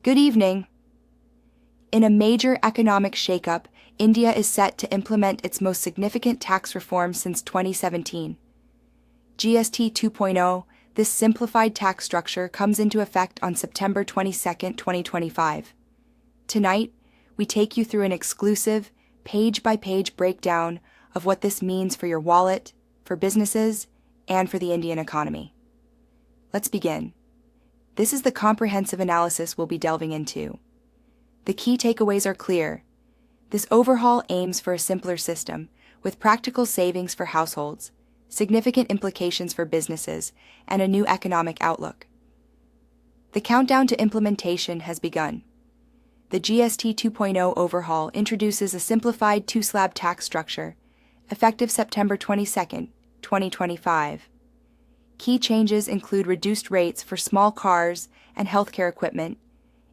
Good evening. In a major economic shakeup, India is set to implement its most significant tax reform since 2017. GST 2.0, this simplified tax structure comes into effect on September 22, 2025. Tonight, we take you through an exclusive, page-by-page breakdown of what this means for your wallet, for businesses, and for the Indian economy. Let's begin. This is the comprehensive analysis we'll be delving into. The key takeaways are clear. This overhaul aims for a simpler system, with practical savings for households, significant implications for businesses, and a new economic outlook. The countdown to implementation has begun. The GST 2.0 overhaul introduces a simplified two-slab tax structure, effective September 22, 2025. Key changes include reduced rates for small cars and healthcare equipment,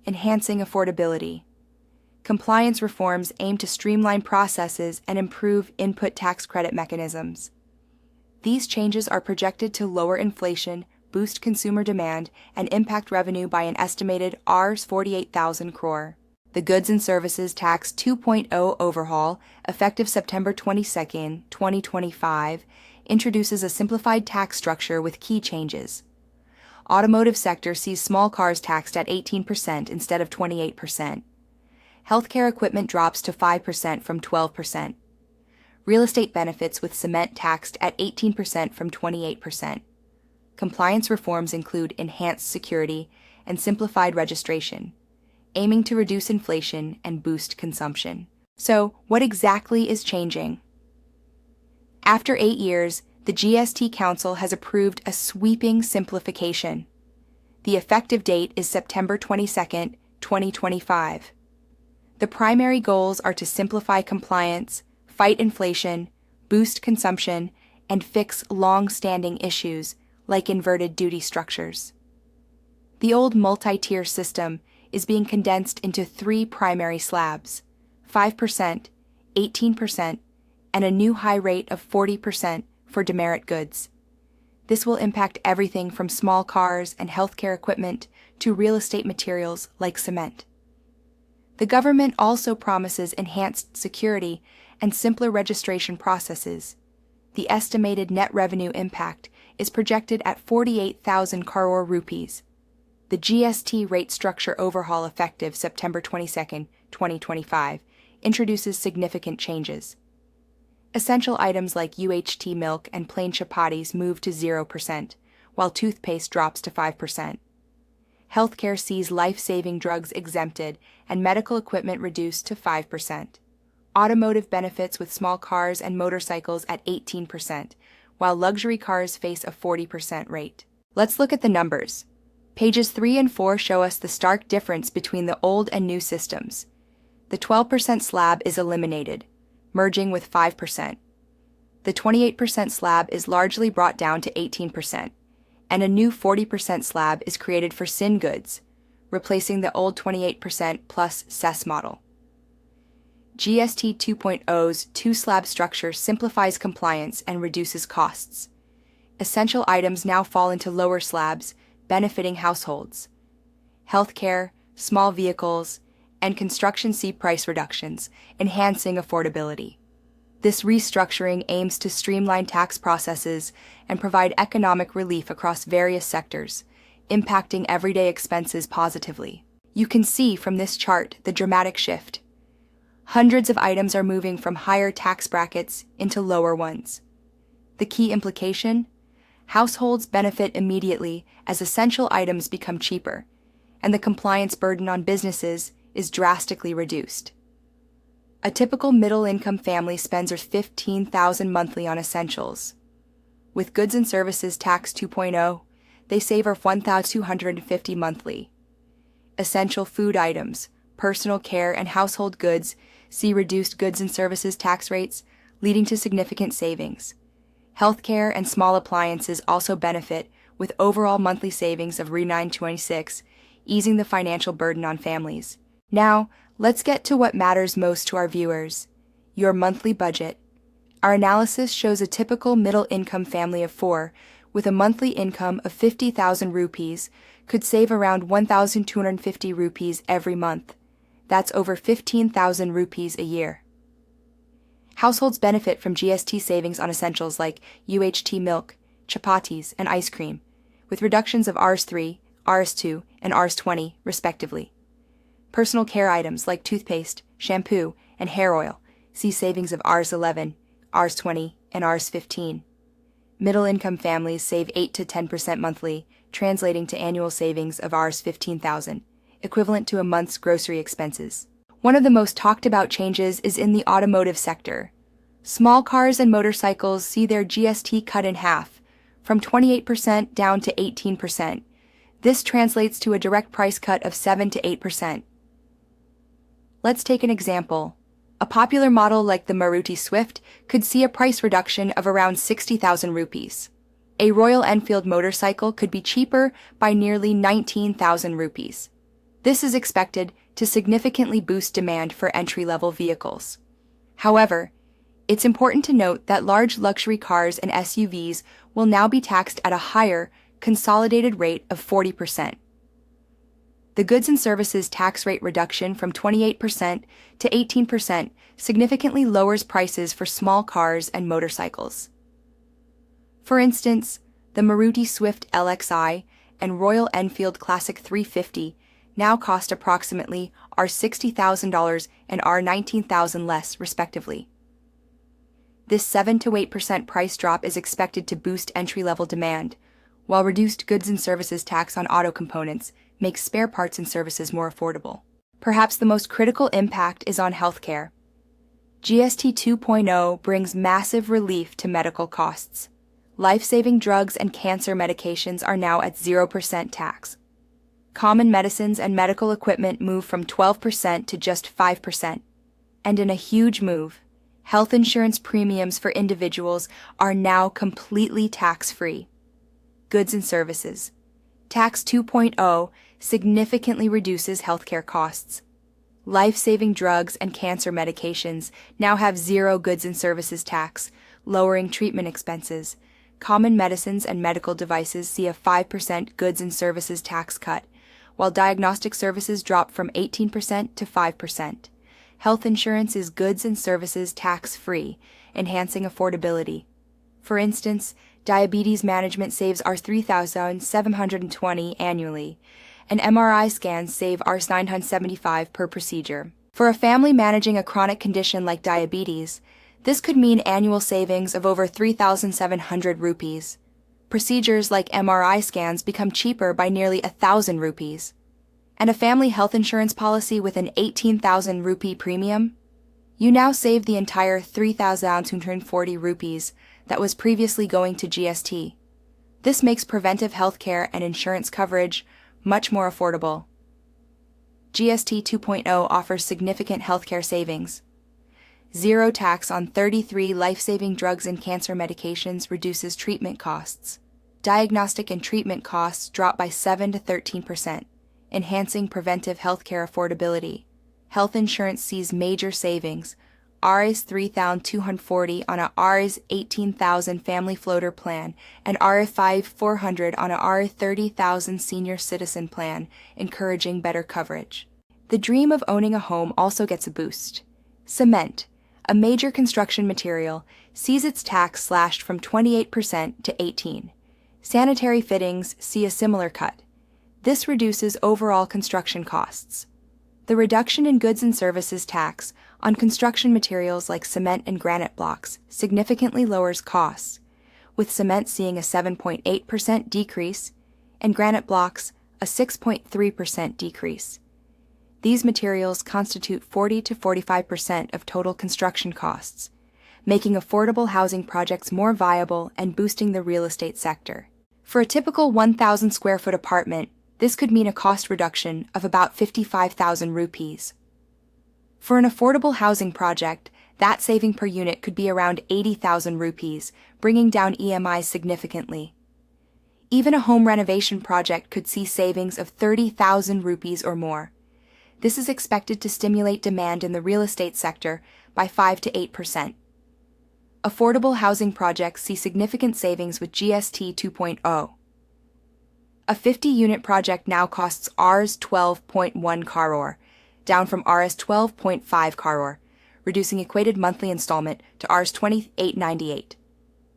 enhancing affordability. Compliance reforms aim to streamline processes and improve input tax credit mechanisms. These changes are projected to lower inflation, boost consumer demand, and impact revenue by an estimated Rs 48,000 crore. The Goods and Services Tax 2.0 overhaul, effective September 22, 2025, introduces a simplified tax structure with key changes. Automotive sector sees small cars taxed at 18% instead of 28%. Healthcare equipment drops to 5% from 12%. Real estate benefits with cement taxed at 18% from 28%. Compliance reforms include enhanced security and simplified registration, aiming to reduce inflation and boost consumption. So, what exactly is changing? After 8 years, the GST Council has approved a sweeping simplification. The effective date is September 22, 2025. The primary goals are to simplify compliance, fight inflation, boost consumption, and fix long-standing issues like inverted duty structures. The old multi-tier system is being condensed into 3 primary slabs: 5%, 18%, and a new high rate of 40% for demerit goods. This will impact everything from small cars and healthcare equipment to real estate materials like cement. The government also promises enhanced security and simpler registration processes. The estimated net revenue impact is projected at 48,000 crore rupees. The GST rate structure overhaul, effective September 22, 2025, introduces significant changes. Essential items like UHT milk and plain chapatis move to 0%, while toothpaste drops to 5%. Healthcare sees life-saving drugs exempted and medical equipment reduced to 5%. Automotive benefits with small cars and motorcycles at 18%, while luxury cars face a 40% rate. Let's look at the numbers. Pages 3 and 4 show us the stark difference between the old and new systems. The 12% slab is eliminated, merging with 5%. The 28% slab is largely brought down to 18%, and a new 40% slab is created for sin goods, replacing the old 28% plus cess model. GST 2.0's two-slab structure simplifies compliance and reduces costs. Essential items now fall into lower slabs, benefiting households. Healthcare, small vehicles, and construction see price reductions, enhancing affordability. This restructuring aims to streamline tax processes and provide economic relief across various sectors, impacting everyday expenses positively. You can see from this chart the dramatic shift. Hundreds of items are moving from higher tax brackets into lower ones. The key implication? Households benefit immediately as essential items become cheaper, and the compliance burden on businesses is drastically reduced. A typical middle-income family spends $15,000 monthly on essentials. With Goods and Services Tax 2.0, they save $1,250 monthly. Essential food items, personal care, and household goods see reduced Goods and Services tax rates, leading to significant savings. Healthcare and small appliances also benefit, with overall monthly savings of Rs926, easing the financial burden on families. Now, let's get to what matters most to our viewers: your monthly budget. Our analysis shows a typical middle-income family of 4 with a monthly income of 50,000 rupees could save around 1,250 rupees every month. That's over 15,000 rupees a year. Households benefit from GST savings on essentials like UHT milk, chapatis, and ice cream, with reductions of Rs3, Rs2, and Rs20, respectively. Personal care items like toothpaste, shampoo, and hair oil see savings of Rs11, Rs20, and Rs15. Middle-income families save 8 to 10% monthly, translating to annual savings of Rs 15,000, equivalent to a month's grocery expenses. One of the most talked about changes is in the automotive sector. Small cars and motorcycles see their GST cut in half, from 28% down to 18%. This translates to a direct price cut of 7 to 8%. Let's take an example. A popular model like the Maruti Swift could see a price reduction of around 60,000 rupees. A Royal Enfield motorcycle could be cheaper by nearly 19,000 rupees. This is expected to significantly boost demand for entry-level vehicles. However, it's important to note that large luxury cars and SUVs will now be taxed at a higher, consolidated rate of 40%. The goods and services tax rate reduction from 28% to 18% significantly lowers prices for small cars and motorcycles. For instance, the Maruti Swift LXI and Royal Enfield Classic 350 now cost approximately $60,000 and $19,000 less, respectively. This 7 to 8% price drop is expected to boost entry-level demand, while reduced goods and services tax on auto components makes spare parts and services more affordable. Perhaps the most critical impact is on healthcare. GST 2.0 brings massive relief to medical costs. Life-saving drugs and cancer medications are now at 0% tax. Common medicines and medical equipment move from 12% to just 5%. And in a huge move, health insurance premiums for individuals are now completely tax-free. Goods and services. Tax 2.0 significantly reduces healthcare costs. Life-saving drugs and cancer medications now have zero goods and services tax, lowering treatment expenses. Common medicines and medical devices see a 5% goods and services tax cut, while diagnostic services drop from 18% to 5%. Health insurance is goods and services tax-free, enhancing affordability. For instance, diabetes management saves Rs 3,720 annually, and MRI scans save Rs 975 per procedure. For a family managing a chronic condition like diabetes, this could mean annual savings of over 3,700 rupees. Procedures like MRI scans become cheaper by nearly 1,000 rupees. And a family health insurance policy with an 18,000 rupee premium? You now save the entire 3,240 rupees that was previously going to GST. This makes preventive healthcare and insurance coverage much more affordable. GST 2.0 offers significant healthcare savings. Zero tax on 33 life-saving drugs and cancer medications reduces treatment costs. Diagnostic and treatment costs drop by 7 to 13%, enhancing preventive healthcare affordability. Health insurance sees major savings, Rs 3,240 on a Rs 18,000 family floater plan and Rs 5,400 on a Rs 30,000 senior citizen plan, encouraging better coverage. The dream of owning a home also gets a boost. Cement, a major construction material, sees its tax slashed from 28% to 18%. Sanitary fittings see a similar cut. This reduces overall construction costs. The reduction in goods and services tax on construction materials like cement and granite blocks significantly lowers costs, with cement seeing a 7.8% decrease and granite blocks a 6.3% decrease. These materials constitute 40 to 45% of total construction costs, making affordable housing projects more viable and boosting the real estate sector. For a typical 1,000 square foot apartment, this could mean a cost reduction of about 55,000 rupees. For an affordable housing project, that saving per unit could be around 80,000 rupees, bringing down EMIs significantly. Even a home renovation project could see savings of 30,000 rupees or more. This is expected to stimulate demand in the real estate sector by 5 to 8%. Affordable housing projects see significant savings with GST 2.0. A 50-unit project now costs Rs 12.1 crore, down from Rs 12.5 crore, reducing equated monthly installment to Rs 28.98.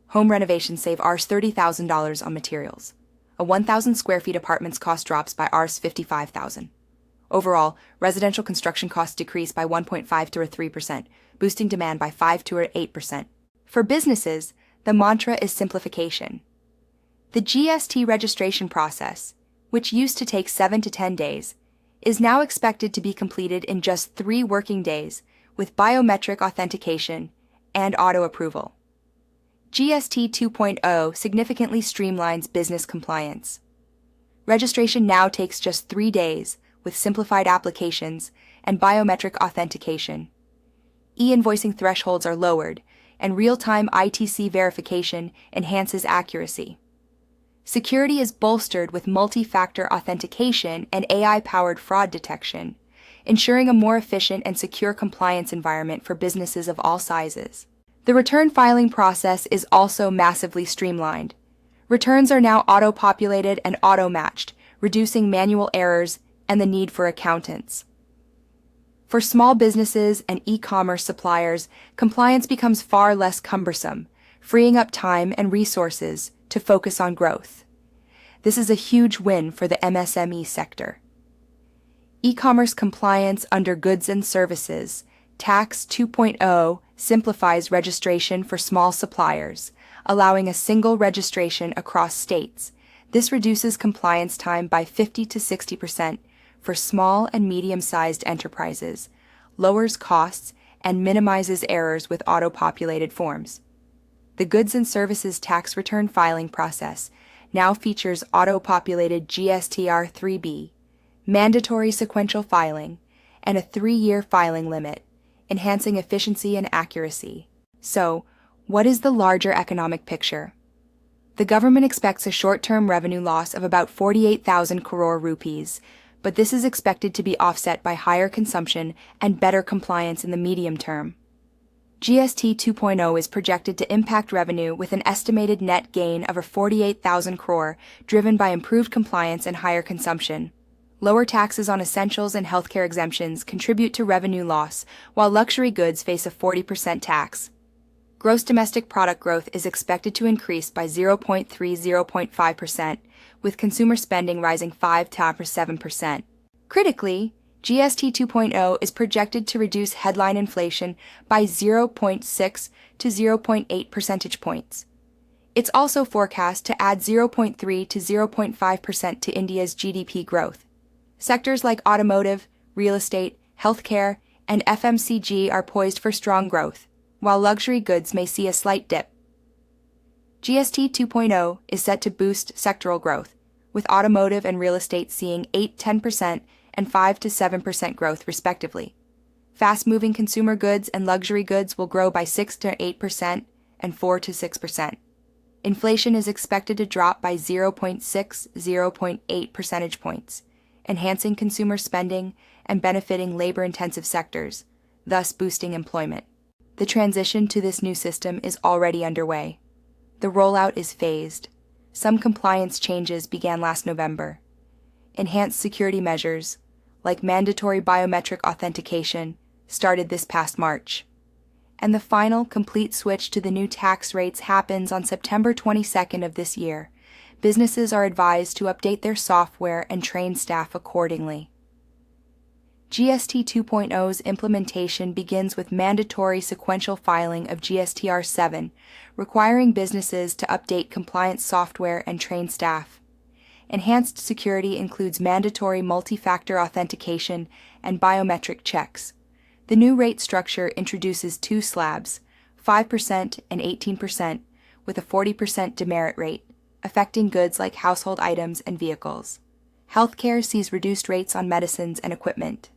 Home renovations save Rs $30,000 on materials. A 1,000 square feet apartment's cost drops by Rs 55,000. Overall, residential construction costs decrease by 1.5 to 3%, boosting demand by 5 to 8%. For businesses, the mantra is simplification. The GST registration process, which used to take 7 to 10 days, is now expected to be completed in just 3 working days with biometric authentication and auto approval. GST 2.0 significantly streamlines business compliance. Registration now takes just 3 days with simplified applications and biometric authentication. E-invoicing thresholds are lowered, and real-time ITC verification enhances accuracy. Security is bolstered with multi-factor authentication and AI-powered fraud detection, ensuring a more efficient and secure compliance environment for businesses of all sizes. The return filing process is also massively streamlined. Returns are now auto-populated and auto-matched, reducing manual errors and the need for accountants. For small businesses and e-commerce suppliers, compliance becomes far less cumbersome, freeing up time and resources to focus on growth. This is a huge win for the MSME sector. E-commerce compliance under Goods and Services, Tax 2.0 simplifies registration for small suppliers, allowing a single registration across states. This reduces compliance time by 50 to 60% for small and medium-sized enterprises, lowers costs, and minimizes errors with auto-populated forms. The Goods and Services tax return filing process now features auto-populated GSTR 3B, mandatory sequential filing, and a 3-year filing limit, enhancing efficiency and accuracy. So, what is the larger economic picture? The government expects a short-term revenue loss of about 48,000 crore rupees, but this is expected to be offset by higher consumption and better compliance in the medium term. GST 2.0 is projected to impact revenue with an estimated net gain of 48,000 crore, driven by improved compliance and higher consumption. Lower taxes on essentials and healthcare exemptions contribute to revenue loss, while luxury goods face a 40% tax. Gross domestic product growth is expected to increase by 0.5%, with consumer spending rising 5 to 7%. Critically, GST 2.0 is projected to reduce headline inflation by 0.6 to 0.8 percentage points. It's also forecast to add 0.3 to 0.5% to India's GDP growth. Sectors like automotive, real estate, healthcare, and FMCG are poised for strong growth, while luxury goods may see a slight dip. GST 2.0 is set to boost sectoral growth, with automotive and real estate seeing 8-10% and 5-7% growth respectively. Fast-moving consumer goods and luxury goods will grow by 6-8% and 4-6%. Inflation is expected to drop by 0.8 percentage points, enhancing consumer spending and benefiting labor-intensive sectors, thus boosting employment. The transition to this new system is already underway. The rollout is phased. Some compliance changes began last November. Enhanced security measures, like mandatory biometric authentication, started this past March. And the final complete switch to the new tax rates happens on September 22nd of this year. Businesses are advised to update their software and train staff accordingly. GST 2.0's implementation begins with mandatory sequential filing of GSTR 7, requiring businesses to update compliance software and train staff. Enhanced security includes mandatory multi-factor authentication and biometric checks. The new rate structure introduces 2 slabs, 5% and 18%, with a 40% demerit rate, affecting goods like household items and vehicles. Healthcare sees reduced rates on medicines and equipment.